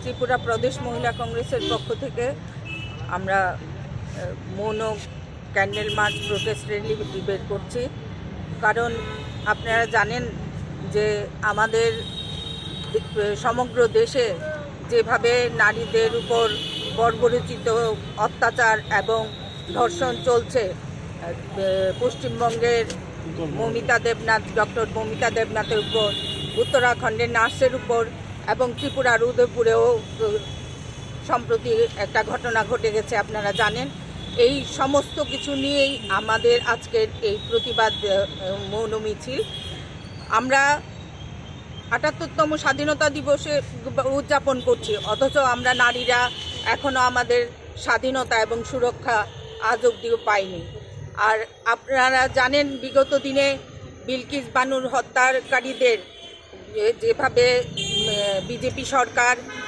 ত্রিপুরা প্রদেশ মহিলা কংগ্রেসের পক্ষ থেকে আমরা মৌন ক্যান্ডেল মার্চ প্রোটেস্ট র্যালি বের করছি। কারণ আপনারা জানেন যে আমাদের সমগ্র দেশে যেভাবে নারীদের উপর বর্বরোচিত অত্যাচার এবং ধর্ষণ চলছে, পশ্চিমবঙ্গের ডক্টর মমিতা দেবনাথের উপর, উত্তরাখণ্ডের নার্সের উপর এবং ত্রিপুরার উদয়পুরেও সম্প্রতি একটা ঘটনা ঘটে গেছে, আপনারা জানেন। এই সমস্ত কিছু নিয়েই আমাদের আজকের এই প্রতিবাদ মৌন মিছিল। আমরা ৭৮তম স্বাধীনতা দিবসে উদযাপন করছি, অথচ আমরা নারীরা এখনও আমাদের স্বাধীনতা এবং সুরক্ষা আজ অবধিও পাইনি। আর আপনারা জানেন বিগত দিনে বিলকিস বানুর হত্যাকারীদের যেভাবে বিজেপি সরকার